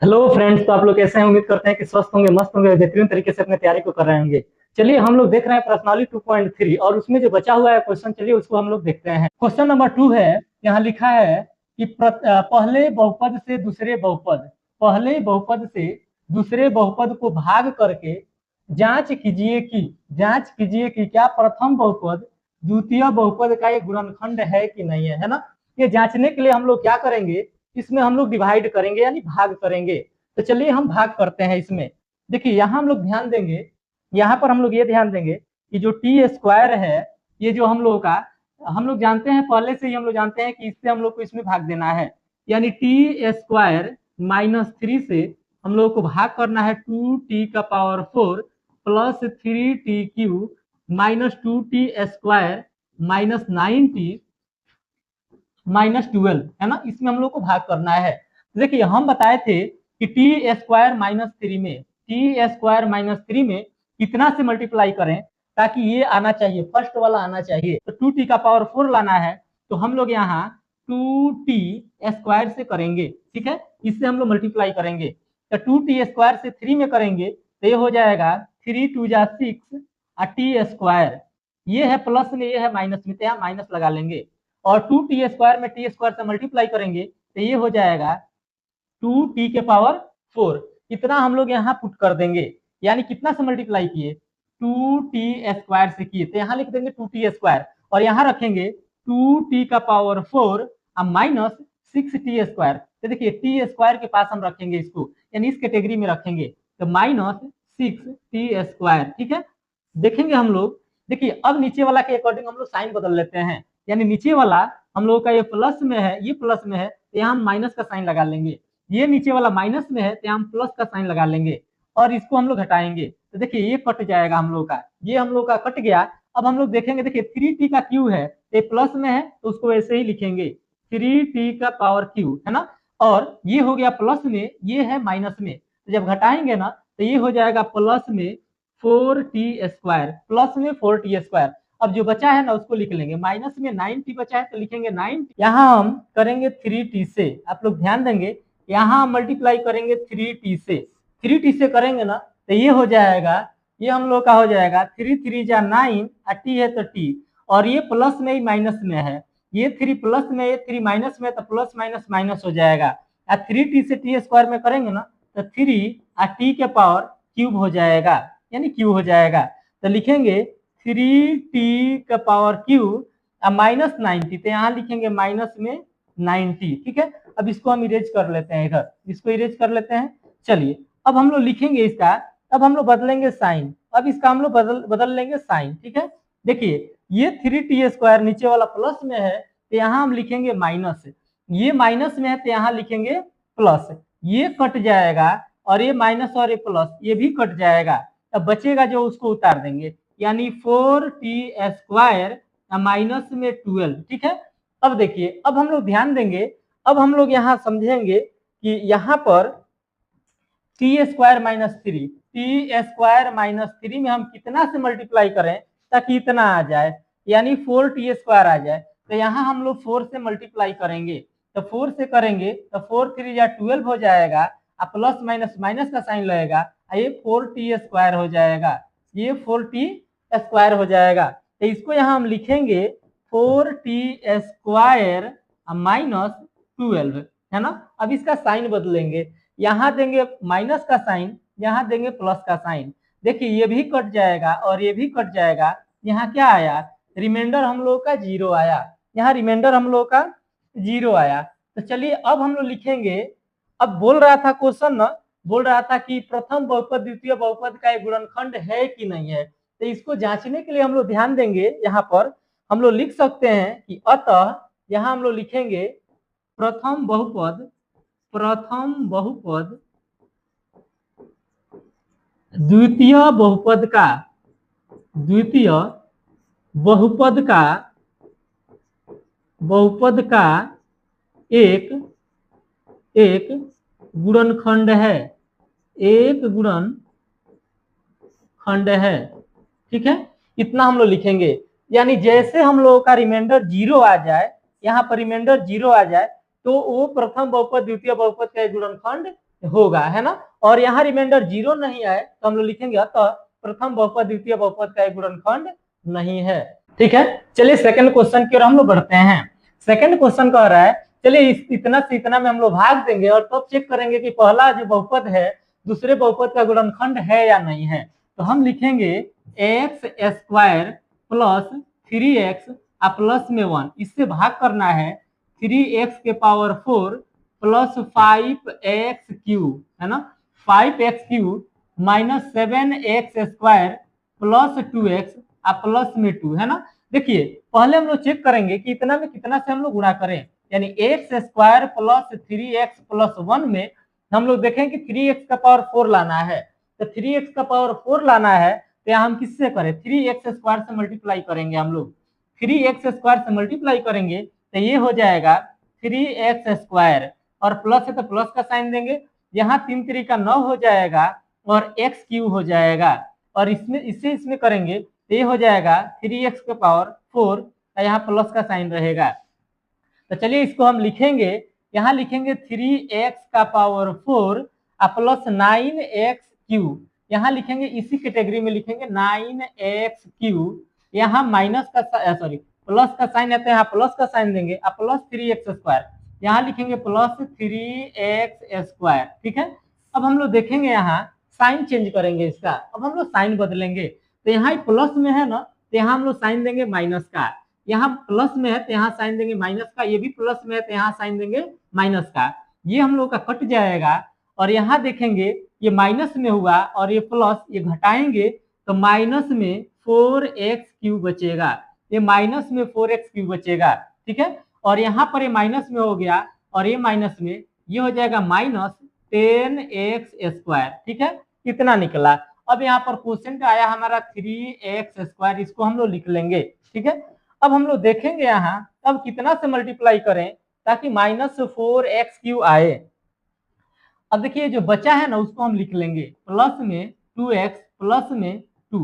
Hello friends, तो आप लोग कैसे हैं? उम्मीद करते हैं कि स्वस्थ होंगे, मस्त होंगे, बेहतरीन तरीके से अपने तैयारी को कर रहे होंगे। चलिए हम लोग देख रहे हैं प्रश्नावली 2.3 और उसमें जो बचा हुआ है क्वेश्चन, चलिए उसको हम लोग देखते हैं। क्वेश्चन नंबर 2 है। यहाँ लिखा है कि पहले बहुपद से दूसरे बहुपद, पहले बहुपद से दूसरे बहुपद को भाग करके जांच कीजिए कि क्या प्रथम बहुपद द्वितीय बहुपद का एक गुणनखंड है कि नहीं है ना। ये जांचने के लिए हम लोग क्या करेंगे, इसमें हम लोग डिवाइड करेंगे यानी भाग करेंगे। तो चलिए हम भाग करते हैं इसमें। देखिए यहाँ हम लोग ध्यान देंगे, यहाँ पर हम लोग ये ध्यान देंगे कि जो टी स्क्वायर है, ये जो हम लोग का, हम लोग जानते हैं पहले से ही, हम लोग जानते हैं कि इससे हम लोग को इसमें भाग देना है। यानी टी स्क्वायर -3 से हम लोग को भाग करना है 2t⁴ plus 3t³ -2t² -9t -12 है ना। इसमें हम लोग को भाग करना है। देखिए हम बताए थे कि टी स्क्वायर -3 में कितना से मल्टीप्लाई करें ताकि ये आना चाहिए, फर्स्ट वाला आना चाहिए। तो 2t⁴ लाना है, तो हम लोग यहाँ 2t² से करेंगे, ठीक है। इससे हम लोग मल्टीप्लाई करेंगे। तो 2t² से 3 में करेंगे तो ये हो जाएगा 3 × 2 = 6 t²। ये है प्लस में, ये है माइनस में, तो यहाँ माइनस लगा लेंगे। और 2t² में t² से मल्टीप्लाई करेंगे तो ये हो जाएगा 2t⁴। इतना हम लोग यहाँ पुट कर देंगे। यानी कितना से मल्टीप्लाई किए, 2t² से किए, तो यहाँ लिख देंगे 2t² और यहाँ रखेंगे 2t⁴ -6t²। तो देखिए t² के पास हम रखेंगे इसको, यानी इस कैटेगरी में रखेंगे, तो -6t², ठीक है। देखेंगे हम लोग। देखिए अब नीचे वाला के अकॉर्डिंग हम लोग साइन बदल लेते हैं। यानी नीचे वाला हम लोगों का ये प्लस में है, ये प्लस में है, तो यहाँ हम माइनस का साइन लगा लेंगे। ये नीचे वाला माइनस में है तो यहाँ हम प्लस का साइन लगा लेंगे और इसको हम लोग घटाएंगे। तो देखिए ये कट जाएगा हम लोग का, ये हम लोग का कट गया। अब हम लोग देखेंगे, देखिए 3t³ है, ये प्लस में है तो उसको वैसे ही लिखेंगे 3t³ है ना। और ये हो गया प्लस में, ये है माइनस में, तो जब घटाएंगे ना तो ये हो जाएगा प्लस में 4t², प्लस में 4t²। अब जो बचा है ना उसको लिख लेंगे, माइनस में 9t बचा है तो लिखेंगे 9। यहाँ हम करेंगे 3t से, आप लोग ध्यान देंगे, यहाँ हम मल्टीप्लाई करेंगे 3t से। 3t से करेंगे ना तो ये हो जाएगा, ये हम लोग का हो जाएगा 3 × 3 = 9, t है तो t, और ये प्लस में ही माइनस में है, ये 3 प्लस में, ये 3 माइनस में, तो प्लस माइनस माइनस हो जाएगा। 3t से t² में करेंगे ना तो 3 t³ हो जाएगा, यानी क्यू हो जाएगा। तो लिखेंगे 3t³ -90, तो यहाँ लिखेंगे माइनस में 90, ठीक है। अब इसको हम इरेज कर लेते हैं, इधर इसको इरेज कर लेते हैं। चलिए अब हम लोग लिखेंगे इसका, अब हम लोग बदलेंगे साइन, अब इसका हम लोग बदल लेंगे साइन, ठीक है। देखिए ये 3t² नीचे वाला प्लस में है तो यहाँ हम लिखेंगे माइनस, ये माइनस में है तो यहाँ लिखेंगे प्लस, ये कट जाएगा और ये माइनस और ये प्लस ये भी कट जाएगा। अब बचेगा जो उसको उतार देंगे, यानी 4t² माइनस में 12, ठीक है। अब देखिए अब हम लोग ध्यान देंगे, अब हम लोग यहाँ समझेंगे कि यहाँ पर t² -3 में हम कितना से मल्टीप्लाई करें ताकि इतना आ जाए, यानी 4t² आ जाए। तो यहाँ हम लोग 4 से मल्टीप्लाई करेंगे, तो 4 से करेंगे तो 4 × 3 = 12 हो जाएगा, प्लस माइनस माइनस का साइन लगेगा, ये 4t² हो जाएगा, ये 4t² हो जाएगा। तो इसको यहाँ हम लिखेंगे 4t² -12 है ना। अब इसका साइन बदलेंगे, यहाँ देंगे माइनस का साइन, यहाँ देंगे प्लस का साइन। देखिए ये भी कट जाएगा और ये भी कट जाएगा। यहाँ क्या आया, रिमाइंडर हम लोग का 0 आया, यहाँ रिमाइंडर हम लोग का 0 आया। तो चलिए अब हम लोग लिखेंगे, अब बोल रहा था क्वेश्चन ना, बोल रहा था कि प्रथम बहुपद द्वितीय बहुपद का एक गुणनखंड है कि नहीं है। तो इसको जांचने के लिए हम लोग ध्यान देंगे, यहाँ पर हम लोग लिख सकते हैं कि अतः यहाँ हम लोग लिखेंगे प्रथम बहुपद द्वितीय बहुपद का एक गुणनखंड है, ठीक है। इतना हम लोग लिखेंगे, यानी जैसे हम लोगों का रिमाइंडर 0 आ जाए, यहाँ पर रिमाइंडर 0 आ जाए तो वो प्रथम बहुपद द्वितीय बहुपद का एक गुणनखंड होगा, है ना। और यहाँ रिमाइंडर 0 नहीं आए तो हम लोग लिखेंगे अतः प्रथम बहुपद द्वितीय बहुपद का एक गुणनखंड नहीं है। ठीक है, चलिए सेकंड क्वेश्चन की ओर हम लोग बढ़ते हैं। सेकंड क्वेश्चन कह रहा है, चलिए इतना से इतना में हम लोग भाग देंगे और तब चेक करेंगे कि पहला जो बहुपद है दूसरे बहुपद का गुणनखंड है या नहीं है। तो हम लिखेंगे x square plus 3x plus में 1, इससे भाग करना है 3x के पावर 4 प्लस 5x क्यूब, है ना, 5x cube minus 7x square plus 2x plus में 2, है ना। देखिए पहले हम लोग चेक करेंगे कि इतना में कितना से हम लोग गुणा करें, यानी x square plus 3x plus 1 में हम लोग देखें कि 3x का पावर 4 लाना है। तो 3x का पावर 4 लाना है तो यहाँ हम किससे करें, 3x स्क्वायर से मल्टीप्लाई करेंगे। हम लोग 3x स्क्वायर से मल्टीप्लाई करेंगे तो ये हो जाएगा 3x स्क्वायर, और प्लस है तो प्लस का साइन देंगे, यहाँ 3 3 का 9 हो जाएगा और x क्यूब हो जाएगा, और इसमें इसमें करेंगे तो ये हो जाएगा 3x के पावर 4, यहाँ प्लस का साइन रहेगा। तो चलिए इसको हम लिखेंगे, यहाँ लिखेंगे 3x का पावर 4 प्लस 9x क्यूब, यहाँ लिखेंगे इसी कैटेगरी में लिखेंगे 9x क्यूब, यहाँ माइनस का सॉरी प्लस का साइन है तो यहाँ प्लस का साइन देंगे, प्लस 3x स्क्वायर, यहाँ लिखेंगे प्लस 3x स्क्वायर। ठीक है, अब हम लोग देखेंगे यहाँ साइन चेंज करेंगे इसका, अब हम लोग साइन बदलेंगे। तो यहाँ प्लस में है ना तो यहाँ हम लोग साइन देंगे माइनस का, यहाँ प्लस में है तो यहाँ साइन देंगे माइनस का, ये भी प्लस में है तो यहाँ साइन देंगे माइनस का, ये हम लोग का कट जाएगा। और यहाँ देखेंगे ये माइनस में हुआ और ये प्लस, ये घटाएंगे तो माइनस में 4x क्यूब बचेगा, ये माइनस में 4x क्यूब बचेगा। ठीक है, और यहाँ पर ये माइनस में हो गया और ये माइनस में, ये हो जाएगा माइनस 10x स्क्वायर। ठीक है, कितना निकला। अब यहाँ पर क्वेश्चन आया हमारा 3x स्क्वायर, इसको हम लोग लिख लेंगे। ठीक है, अब हम लोग देखेंगे यहाँ अब कितना से मल्टीप्लाई करें ताकि माइनस 4x क्यूब आए। अब देखिए जो बचा है ना उसको हम लिख लेंगे प्लस में 2x प्लस में 2।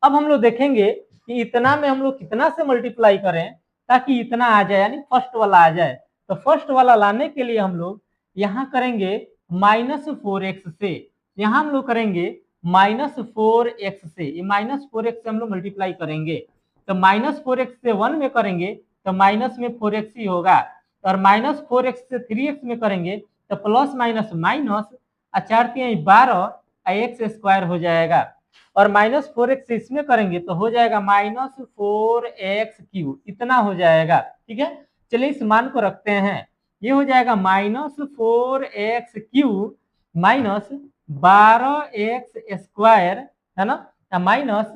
अब हम लोग देखेंगे कि इतना में हम लोग कितना से मल्टीप्लाई करें ताकि इतना आ जाए, यानी फर्स्ट वाला आ जाए। तो फर्स्ट वाला लाने के लिए हम लोग यहाँ करेंगे माइनस 4x से, यहाँ हम लोग करेंगे माइनस 4x से, ये माइनस 4x से हम लोग मल्टीप्लाई करेंगे। तो माइनस 4x से 1 में करेंगे तो माइनस में 4x ही होगा, और माइनस 4x से 3x में करेंगे तो plus minus minus 4 3 12 x square हो जाएगा, और माइनस 4x से इसमें करेंगे तो हो जाएगा माइनस 4x क्यूब, इतना हो जाएगा। ठीक है, चलिए इस मान को रखते हैं, ये हो जाएगा minus 4x cube minus 12x square, है ना, माइनस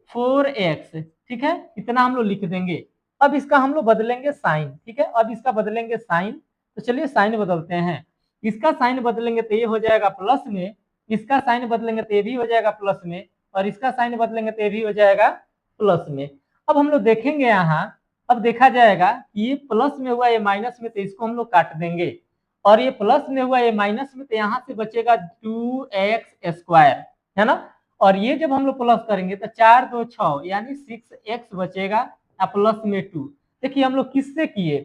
4x। ठीक है, इतना हम लोग लिख देंगे। अब इसका हम लोग बदलेंगे साइन। ठीक है, अब इसका बदलेंगे साइन, तो चलिए साइन बदलते हैं। इसका साइन बदलेंगे तो ये हो जाएगा प्लस में, इसका साइन बदलेंगे तो ये भी हो जाएगा प्लस में, और इसका साइन बदलेंगे तो ये भी हो जाएगा प्लस में। अब हम लोग देखेंगे यहाँ, अब देखा जाएगा कि ये प्लस में हुआ ये माइनस में, तो इसको हम लोग काट देंगे, और ये प्लस में हुआ ये माइनस में, तो यहाँ से बचेगा 2x स्क्वायर, है ना। और ये जब हम लोग प्लस करेंगे तो 4 2 6 यानी 6x बचेगा प्लस में 2। देखिए हम लोग किससे किए,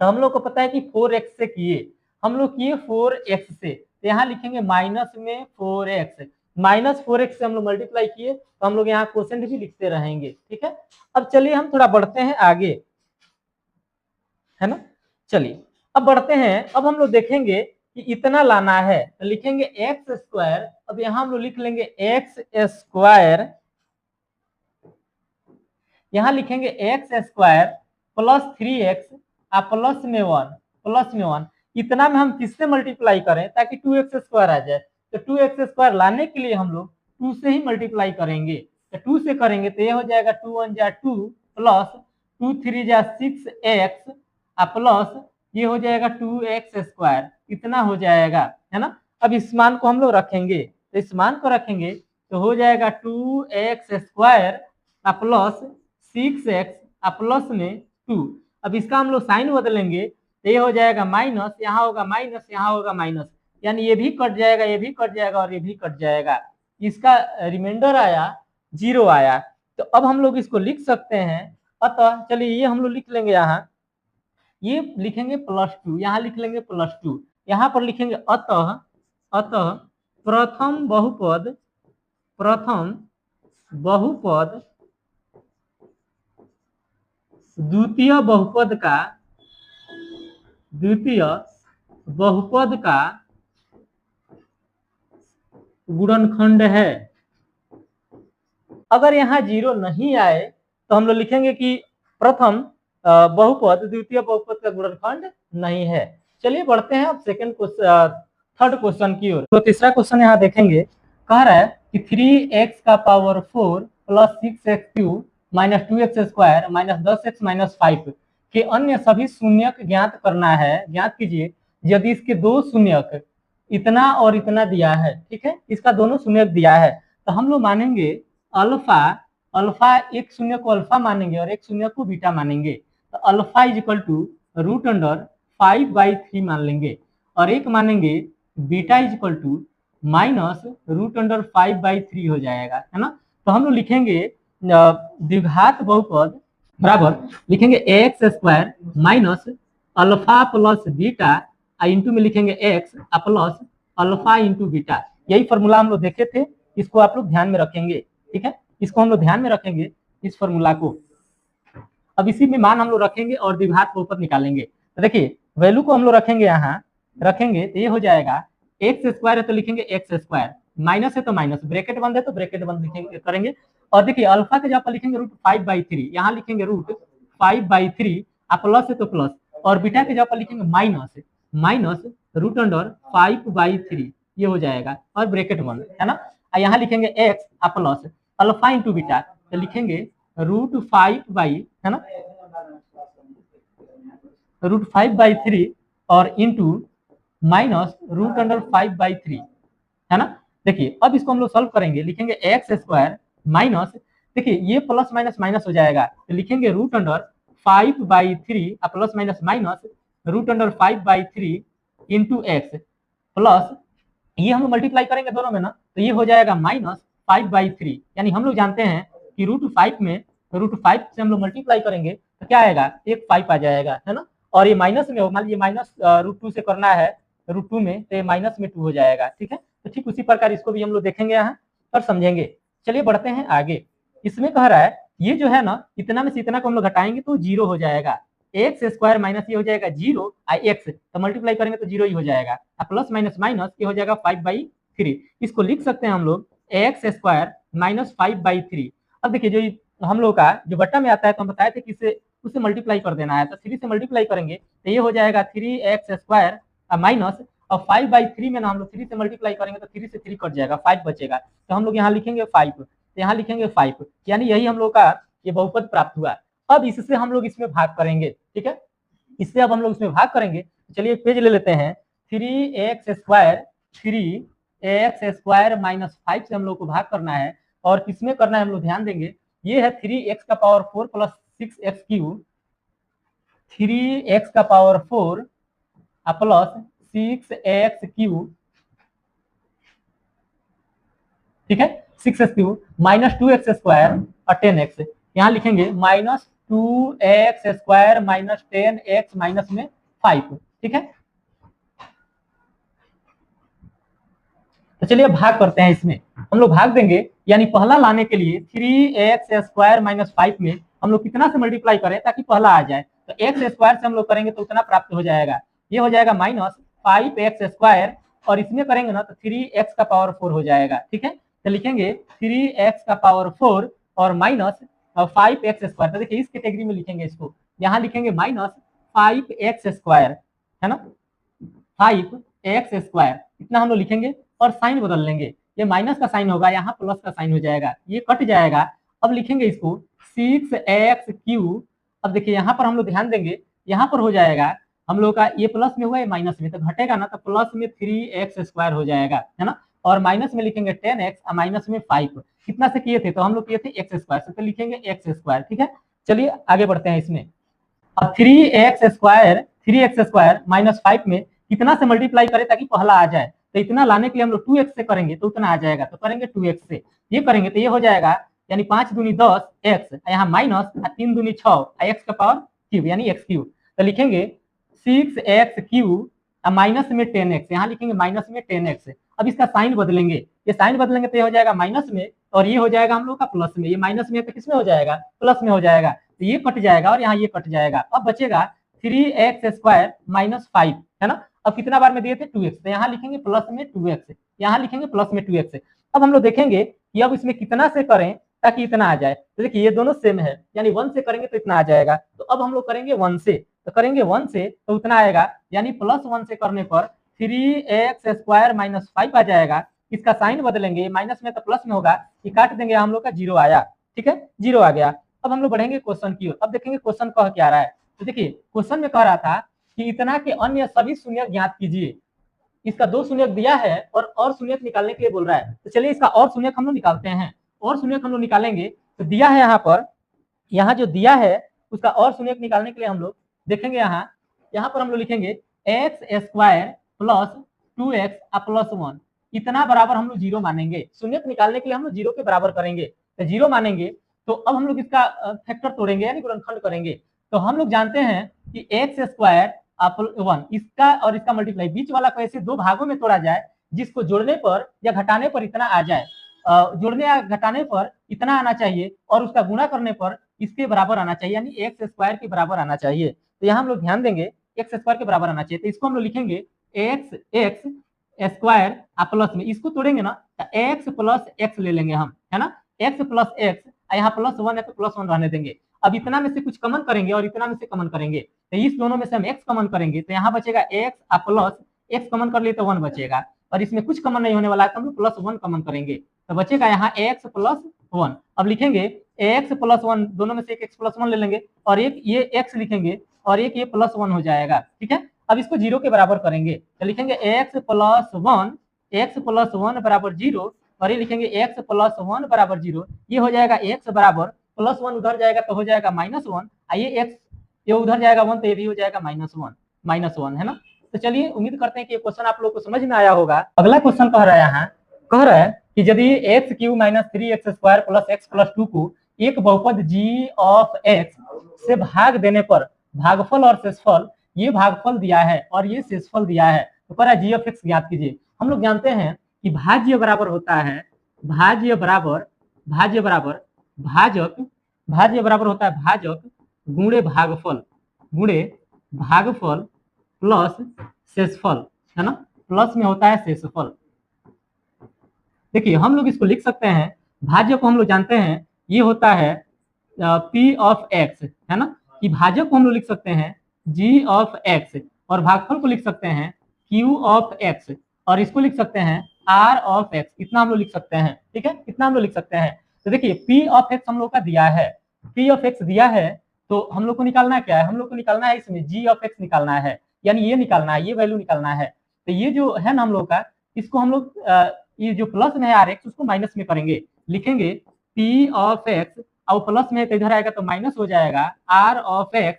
तो हम लोग को पता है कि 4x से किए, हम लोग किए 4x से, तो यहाँ लिखेंगे माइनस में 4x, माइनस 4x से हम लोग मल्टीप्लाई किए, तो हम लोग यहाँ क्वोशेंट भी लिखते रहेंगे। ठीक है, अब चलिए हम थोड़ा बढ़ते हैं आगे, है ना। चलिए अब बढ़ते हैं, अब हम लोग देखेंगे कि इतना लाना है तो लिखेंगे एक्स स्क्वायर, अब यहाँ हम लोग लिख लेंगे एक्स स्क्वायर, यहाँ लिखेंगे x square plus 3x plus में 1, प्लस में 1, इतना में हम किससे मल्टीप्लाई करें ताकि 2x स्क्वायर आ जाए। तो 2x स्क्वायर लाने के लिए हम लोग 2 से ही मल्टीप्लाई करेंगे, तो 2 से करेंगे तो ये हो जाएगा 2 1 जा 2 प्लस 2 3 जा 6x प्लस ये हो जाएगा 2x स्क्वायर, इतना हो जाएगा, है ना। अब इस मान को हम लोग रखेंगे, तो इस मान को रखेंगे तो हो जाएगा 2x square plus 6x plus में 2। अब इसका हम लोग साइन बदलेंगे तो ये हो जाएगा माइनस, यहाँ होगा माइनस, यहाँ होगा माइनस, यानी ये भी कट जाएगा, ये भी कट जाएगा और ये भी कट जाएगा, इसका रिमाइंडर आया 0 आया। तो अब हम लोग इसको लिख सकते हैं, अतः चलिए ये हम लोग लिख लेंगे, यहाँ ये लिखेंगे +2, यहाँ लिख लेंगे +2, यहाँ पर लिखेंगे अतः अतः प्रथम बहुपद द्वितीय बहुपद का गुणनखंड है। अगर यहाँ 0 नहीं आए तो हम लोग लिखेंगे कि प्रथम बहुपद द्वितीय बहुपद का गुणनखंड नहीं है। चलिए बढ़ते हैं अब थर्ड क्वेश्चन की ओर। तो तीसरा क्वेश्चन यहाँ देखेंगे, कह रहा है कि 3x का power 4 plus 6x cube minus 2x square minus 10x minus 5 के अन्य सभी शून्यक ज्ञात करना है। ज्ञात कीजिए यदि इसके दो शून्यक इतना और इतना दिया है, ठीक है, इसका दोनों शून्यक दिया है, तो हम लोग मानेंगे अल्फा एक शून्य को अल्फा मानेंगे और एक शून्य को बीटा मानेंगे। तो अल्फा इज इक्वल टू √5/3 मान लेंगे और एक मानेंगे beta is equal to minus √5/3 हो जाएगा, है ना। तो हम लोग लिखेंगे द्विघात बहुपद बराबर लिखेंगे x square minus alpha plus beta into में लिखेंगे x plus alpha into beta. यही फॉर्मूला हम लोग देखे थे, इसको आप लोग ध्यान में रखेंगे, ठीक है, इसको हम लोग ध्यान में रखेंगे इस फॉर्मूला को। अब इसी में मान हम लोग रखेंगे और द्विघात बहुपद निकालेंगे। तो देखिए वैल्यू को हम लोग रखेंगे, यहाँ रखेंगे तो ये हो जाएगा एक्स स्क्वायर है तो लिखेंगे एक्स स्क्वायर, माइनस है तो माइनस, ब्रैकेट बंद है तो ब्रैकेट बंद लिखेंगे करेंगे। और देखिए अल्फा के जगह पर लिखेंगे √5/3, यहाँ लिखेंगे √5/3, प्लस है तो प्लस, और बीटा के जगह पर लिखेंगे माइनस √5/3, ये हो जाएगा और ब्रैकेट बंद, है ना। यहाँ लिखेंगे x plus alpha into beta तो लिखेंगे √5 है ना √5/3 और इंटू माइनस √5/3, है ना। देखिए अब इसको हम लोग सॉल्व करेंगे, लिखेंगे एक्स स्क्वायर माइनस, देखिए ये प्लस माइनस माइनस हो जाएगा तो लिखेंगे √5/3 plus minus minus √5/3 into x plus ये हम लोग मल्टीप्लाई करेंगे दोनों में ना, तो ये हो जाएगा माइनस 5/3। यानी हम लोग जानते हैं कि √5 से हम लोग मल्टीप्लाई करेंगे तो क्या आएगा, एक 5 आ जाएगा, है ना। और ये माइनस में हो, मान लीजिए माइनस √2 से करना है √2 में, तो ये माइनस में 2 हो जाएगा, ठीक है। तो ठीक उसी प्रकार इसको भी हम लोग देखेंगे यहाँ और समझेंगे। चलिए बढ़ते हैं आगे। इसमें कह रहा है ये जो है ना, इतना में से इतना को हम लोग घटाएंगे तो 0 हो जाएगा, एक्स स्क्वायर माइनस ये हो जाएगा 0 एक्स तो मल्टीप्लाई करेंगे तो 0 ही हो जाएगा, प्लस माइनस माइनस ये हो जाएगा 5/3। इसको लिख सकते हैं हम लोग एक्स स्क्वायर माइनस 5/3। अब देखिए जो हम लोग का जो बट्टा में आता है तो हम बताए थे कि इसे उससे मल्टीप्लाई कर देना है, तो 3 से मल्टीप्लाई करेंगे तो ये हो जाएगा 3x स्क्वायर माइनस, और 5/3 में ना हम लोग 3 से मल्टीप्लाई करेंगे तो 3 से 3 कट जाएगा, 5 बचेगा, तो हम लोग यहाँ लिखेंगे 5, तो यहाँ लिखेंगे 5, यानी यही हम लोग का ये बहुपद प्राप्त हुआ। अब इससे हम लोग इसमें भाग करेंगे, ठीक है, इससे अब हम लोग इसमें भाग करेंगे। चलिए एक पेज ले लेते हैं, 3x स्क्वायर माइनस 5 से हम लोग को भाग करना है, और किसमें करना है हम लोग ध्यान देंगे, ये है 3x का power 4 plus 6x cube, 3x का पावर 4 प्लस 6x क्यूब, ठीक है, 6x cube minus 2x square और 10x, यहाँ लिखेंगे minus 2x square minus 10x minus में 5, ठीक है। तो चलिए भाग करते हैं, इसमें हम लोग भाग देंगे, यानी पहला लाने के लिए 3x स्क्वायर माइनस 5 में हम लोग कितना से मल्टीप्लाई करें ताकि पहला आ जाए, तो एक्स स्क्वायर से हम लोग करेंगे तो उतना प्राप्त हो जाएगा, ये हो जाएगा माइनस 5x स्क्वायर, और इसमें करेंगे ना तो 3x का पावर 4 हो जाएगा, ठीक है। तो लिखेंगे 3x का पावर 4 और माइनस 5x स्क्वायर, तो देखिए इस कैटेगरी में लिखेंगे इसको, यहाँ लिखेंगे माइनस 5x स्क्वायर, है ना, 5x स्क्वायर इतना हम लोग लिखेंगे और साइन बदल लेंगे, ये माइनस का साइन होगा, यहाँ प्लस का साइन हो जाएगा, ये कट जाएगा। अब लिखेंगे इसको 6x क्यूब, अब देखिए यहाँ पर हम लोग ध्यान देंगे, यहाँ पर हो जाएगा हम लोग का ये प्लस में हुआ है माइनस में, तो घटेगा ना तो प्लस में 3x स्क्वायर हो जाएगा, है ना, और माइनस में लिखेंगे 10x और माइनस में 5, कितना से किए थे, तो हम लोग किए थे x स्क्वायर से, तो लिखेंगे x स्क्वायर, ठीक है। चलिए आगे बढ़ते हैं इसमें। अब 3x स्क्वायर माइनस 5 में कितना से मल्टीप्लाई करें ताकि पहला आ जाए, तो इतना लाने के लिए हम लोग 2x से करेंगे तो उतना आ जाएगा, तो करेंगे 2x से, ये करेंगे तो ये हो जाएगा, यानी 5 दूनी 10 x, यहाँ माइनस 3 दूनी 6 x का पावर क्यूब यानी x क्यूब, तो लिखेंगे 6x क्यूब माइनस में 10x, यहाँ लिखेंगे माइनस में 10x, अब इसका साइन बदलेंगे, ये साइन बदलेंगे तो ये हो जाएगा माइनस में और ये हो जाएगा हम लोग का प्लस में। ये माइनस में तो किस में हो जाएगा, प्लस में हो जाएगा, तो ये कट जाएगा और यहाँ ये कट जाएगा। अब बचेगा 3x² माइनस 5, है ना। अब कितना बार में दिए थे 2x, तो यहाँ लिखेंगे प्लस में 2x, यहाँ लिखेंगे प्लस में 2x। अब हम लोग देखेंगे कि अब इसमें कितना से करें ताकि इतना आ जाए, तो देखिए ये दोनों सेम है, यानी 1 से करेंगे तो इतना आ जाएगा। तो अब हम लोग करेंगे 1 से, तो करेंगे 1 से तो उतना आएगा, यानी प्लस 1 से करने पर 3x² माइनस 5 आ जाएगा। इसका साइन बदलेंगे, माइनस में तो प्लस में होगा, ये काट देंगे, हम लोग का 0 आया, ठीक है, 0 आ गया। अब हम लोग बढ़ेंगे क्वेश्चन की ओर। अब देखेंगे क्वेश्चन कह क्या रहा है। तो देखिए क्वेश्चन में कह रहा था कि इतना के अन्य सभी शून्य ज्ञात कीजिए। इसका 2 शून्य दिया है और शून्य निकालने के लिए बोल रहा है। तो चलिए इसका और शून्य हम लोग निकालते हैं। और शून्य हम लोग निकालेंगे तो दिया है यहाँ पर, यहाँ जो दिया है उसका और शून्य निकालने के लिए हम लोग देखेंगे यहाँ पर हम लोग लिखेंगे x² प्लस 2x प्लस 1 इतना बराबर हम लोग 0 मानेंगे। शून्य निकालने के लिए हम लोग 0 के बराबर करेंगे, तो 0 मानेंगे। तो अब हम लोग इसका फैक्टर तोड़ेंगे यानी गुणनखंड करेंगे। तो हम लोग जानते हैं कि x² 1 इसका और इसका मल्टीप्लाई, बीच वाला को ऐसे दो भागों में तोड़ा जाए जिसको जोड़ने पर या घटाने पर इतना आ जाए। जोड़ने या घटाने पर इतना आना चाहिए और उसका गुणा करने पर इसके बराबर आना चाहिए, यानी x² के बराबर आना चाहिए। तो यहाँ हम लोग ध्यान देंगे x² के बराबर आना चाहिए। तो इसको हम लोग लिखेंगे x² प्लस में, इसको तोड़ेंगे ना तो x प्लस x ले लेंगे हम, है ना, x प्लस x, यहाँ प्लस 1 है तो प्लस 1 रहने देंगे। अब इतना में से कुछ कॉमन करेंगे और इतना में से कॉमन करेंगे, तो इस दोनों में से हम x कॉमन करेंगे, तो यहाँ बचेगा x प्लस x कॉमन कर लिए तो 1 बचेगा, और इसमें कुछ कॉमन नहीं होने वाला है तो हम लोग प्लस 1 कॉमन करेंगे, तो बचेगा यहाँ x प्लस 1। अब लिखेंगे x प्लस 1, दोनों में से एक x प्लस 1 ले लेंगे और एक ये x लिखेंगे और एक ये प्लस 1 हो जाएगा, ठीक है। अब इसको 0 के बराबर करेंगे तो लिखेंगे x प्लस 1 बराबर 0 और ये लिखेंगे x प्लस 1 बराबर 0। ये हो जाएगा x बराबर प्लस 1 उधर जाएगा तो हो जाएगा -1, ये x ये उधर जाएगा 1 तो ये भी हो जाएगा -1, है ना। तो चलिए उम्मीद करते हैं कि ये क्वेश्चन आप लोग को समझ में आया होगा। अगला क्वेश्चन कह रहा है यहाँ, कह रहा है कि यदि x³ minus 3x² plus x plus 2 को एक बहुपद g ऑफ x से भाग देने पर भागफल और शेषफल, ये भागफल दिया है और ये शेषफल दिया है, तो कह रहा है g ऑफ x ज्ञात कीजिए। हम लोग जानते हैं कि भाज्य बराबर होता है भाजक होता है भाजक गुणे भागफल प्लस शेषफल, है ना, प्लस में होता है शेषफल। देखिए हम लोग इसको लिख सकते हैं, भाज्य को हम लोग जानते हैं ये होता है p ऑफ x, है ना, कि भाजक को हम लोग लिख सकते हैं g ऑफ x और भागफल को लिख सकते हैं q ऑफ x और इसको लिख सकते हैं r ऑफ x, इतना हम लोग लिख सकते हैं, ठीक है, इतना हम लोग लिख सकते हैं। तो देखिए p ऑफ x हम लोग का दिया है, p ऑफ x दिया है, तो हम लोग को निकालना क्या है, हम लोग को निकालना है इसमें g ऑफ x निकालना है, यानी ये निकालना है, ये वैल्यू निकालना है। तो ये जो है ना हम लोग का, इसको हम लोग ये जो प्लस में है rx उसको माइनस में करेंगे, लिखेंगे p ऑफ x और प्लस में तो इधर आएगा तो माइनस हो जाएगा r ऑफ x,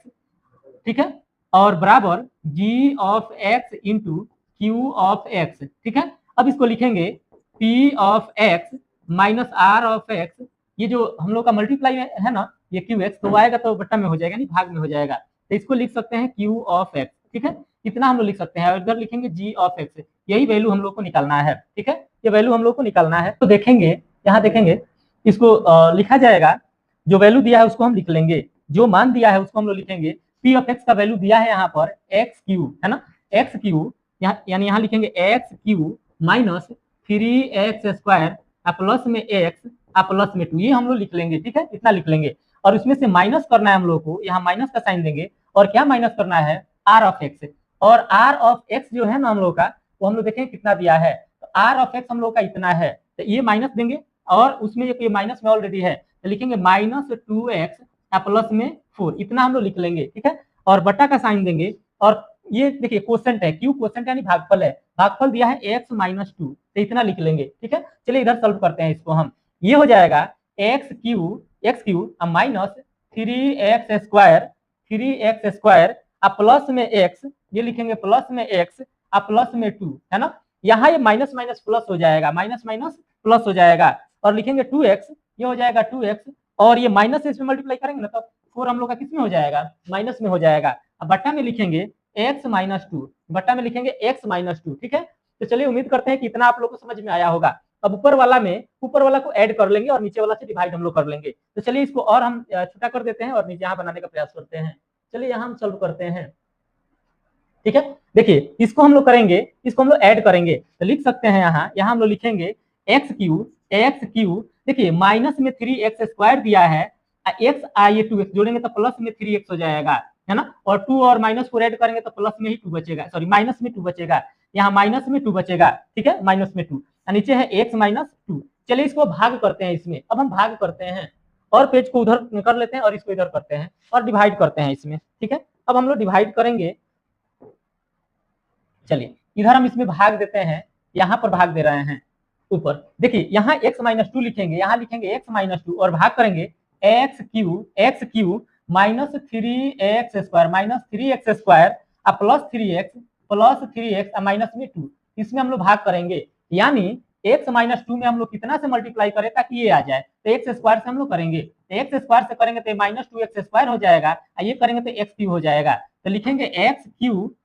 ठीक है, और बराबर g of x into q of x, ठीक है। अब इसको लिखेंगे p of x minus r of x, ये जो हम लोग का मल्टीप्लाई है ना ये qx, तो आएगा तो बट्टा में हो जाएगा, नहीं भाग में हो जाएगा, तो इसको लिख सकते हैं q ऑफ x, ठीक है, इतना हम लोग लिख सकते हैं और इधर लिखेंगे g ऑफ x, यही वैल्यू हम लोग को निकालना है, ठीक है, ये वैल्यू हम लोग को निकालना है। तो देखेंगे यहाँ देखेंगे इसको लिखा जाएगा, जो वैल्यू दिया है उसको हम लिख लेंगे, जो मान दिया है उसको हम लोग लिखेंगे। p ऑफ x का वैल्यू दिया है यहाँ पर x3, है ना, x3 यानी यहाँ लिखेंगे x3 माइनस 3x² प्लस में x प्लस में 2, ये हम लोग लिख लेंगे, ठीक है, इतना लिख लेंगे और इसमें से माइनस करना है हम लोग को, यहाँ माइनस का साइन देंगे और क्या माइनस करना है r ऑफ x, और r ऑफ x जो है ना हम लोग का वो हम लोग देखेंगे कितना दिया है, तो r ऑफ x हम लोग का इतना है, तो ये माइनस देंगे और उसमें ये माइनस में ऑलरेडी है तो लिखेंगे -2x प्लस में 4, इतना हम लोग लिख लेंगे, ठीक है, और बट्टा का साइन देंगे और ये देखिए क्वोशेंट है, क्यू क्वोशेंट यानी भागफल है, भागफल दिया है x माइनस 2, तो इतना लिख लेंगे, ठीक है। चलिए इधर सॉल्व करते हैं इसको हम, ये हो जाएगा x³ माइनस 3x² प्लस में x, ये लिखेंगे प्लस में x प्लस में 2, है ना, यहाँ ये माइनस माइनस प्लस हो जाएगा, माइनस माइनस प्लस हो जाएगा और लिखेंगे 2x, ये हो जाएगा 2x और ये माइनस से इसमें मल्टीप्लाई करेंगे ना तो 4 हम लोग का किस में हो जाएगा, माइनस में हो जाएगा। अब बट्टा में लिखेंगे x माइनस 2, बट्टा में लिखेंगे x माइनस 2, ठीक है, तो चलिए उम्मीद करते हैं कि इतना आप लोग को समझ में आया होगा। अब ऊपर वाला को ऐड कर लेंगे और नीचे वाला से डिवाइड हम लोग कर लेंगे। तो चलिए इसको और हम छोटा कर देते हैं और नीचे यहाँ बनाने का प्रयास करते हैं। चलिए यहाँ हम सॉल्व करते हैं, ठीक है। देखिए इसको हम लोग करेंगे, इसको हम लोग ऐड करेंगे तो लिख सकते हैं यहाँ हम लोग लिखेंगे एक्स क्यू। देखिए माइनस में 3x² दिया है, एक्स ये 2x जोड़ेंगे तो प्लस में 3x हो जाएगा, है ना। और 2 और माइनस को ऐड करेंगे तो प्लस में ही 2 बचेगा, सॉरी माइनस में 2 बचेगा, यहाँ माइनस में 2 बचेगा, ठीक है, माइनस में 2, नीचे है x माइनस 2। चलिए इसको भाग करते हैं इसमें, अब हम भाग करते हैं और पेज को उधर कर लेते हैं और इसको इधर करते हैं और डिवाइड करते हैं इसमें, ठीक है। अब हम लोग डिवाइड करेंगे, चलिए इधर हम इसमें भाग देते हैं, यहाँ पर भाग दे रहे हैं ऊपर। देखिए यहाँ x माइनस 2 लिखेंगे, यहाँ लिखेंगे x माइनस 2 और भाग करेंगे x Q minus 3x² minus 3x² plus 3x minus में 2, इसमें हम लोग भाग करेंगे, यानी x माइनस 2 में हम लोग कितना से मल्टीप्लाई करें ताकि ये आ जाए, तो x² से हम लोग करेंगे, x² से करेंगे तो माइनस 2x² हो जाएगा, ये करेंगे तो x क्यू हो जाएगा। तो लिखेंगे एक्स क्यू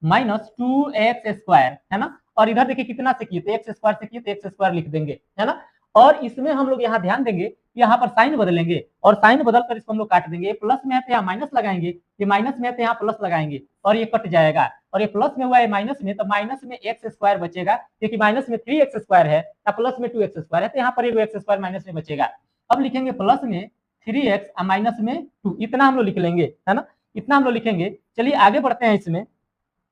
माइनस 2x², है ना। और इधर देखिए कितना से किए, तो x² से किए तो x² लिख देंगे, है ना। और इसमें हम लोग यहाँ ध्यान देंगे, यहाँ पर साइन बदलेंगे और साइन बदलकर इसको हम लोग काट देंगे, प्लस में है तो यहाँ माइनस लगाएंगे, ये माइनस में है तो यहाँ प्लस लगाएंगे और ये कट जाएगा, और ये प्लस में हुआ है माइनस में, तो माइनस में x² बचेगा, क्योंकि माइनस में 3x² है, प्लस में 2x² है, तो यहाँ पर x² माइनस में बचेगा। अब लिखेंगे प्लस में 3x माइनस में 2, इतना हम लोग लिख लेंगे, है ना, इतना हम लोग लिखेंगे। चलिए आगे बढ़ते हैं, इसमें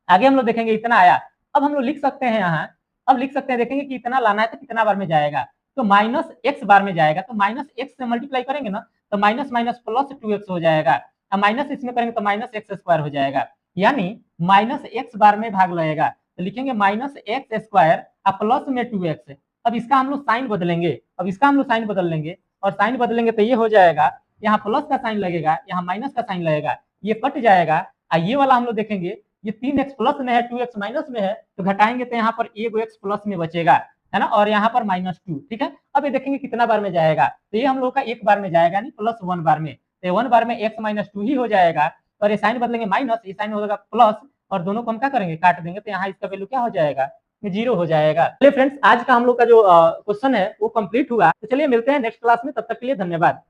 आगे हम लोग देखेंगे इतना आया। अब हम लोग लिख सकते हैं यहाँ, अब लिख सकते हैं, देखेंगे कि इतना लाना है तो कितना बार में जाएगा, तो माइनस x बार में जाएगा, तो माइनस x से मल्टीप्लाई करेंगे ना, तो माइनस माइनस प्लस 2x हो जाएगा, अब माइनस इसमें करेंगे तो माइनस x² हो जाएगा, यानी माइनस x बार में भाग लगेगा, तो लिखेंगे माइनस x² प्लस में 2x। अब इसका हम लोग साइन बदलेंगे, अब इसका हम लोग साइन बदल लेंगे, और साइन बदलेंगे तो ये हो जाएगा, यहाँ प्लस का साइन लगेगा, यहाँ माइनस का साइन लगेगा, ये कट जाएगा, ये वाला हम लोग देखेंगे ये 3x प्लस में है, 2x माइनस में है, तो घटाएंगे तो यहाँ पर एक x प्लस में बचेगा, है ना, और यहाँ पर -2, ठीक है। अब ये देखेंगे कितना बार में जाएगा, तो ये हम लोग का एक बार में जाएगा, नहीं +1 बार में, तो 1 बार में x माइनस 2 ही हो जाएगा, और ये साइन बदलेंगे माइनस, ये साइन हो जाएगा प्लस, और दोनों को हम क्या करेंगे, काट देंगे, तो यहाँ इसका वैल्यू क्या हो जाएगा, 0 हो जाएगा। चलिए फ्रेंड्स, आज का हम लोग का जो क्वेश्चन है वो कंप्लीट हुआ, तो चलिए मिलते हैं नेक्स्ट क्लास में, तब तक के लिए धन्यवाद।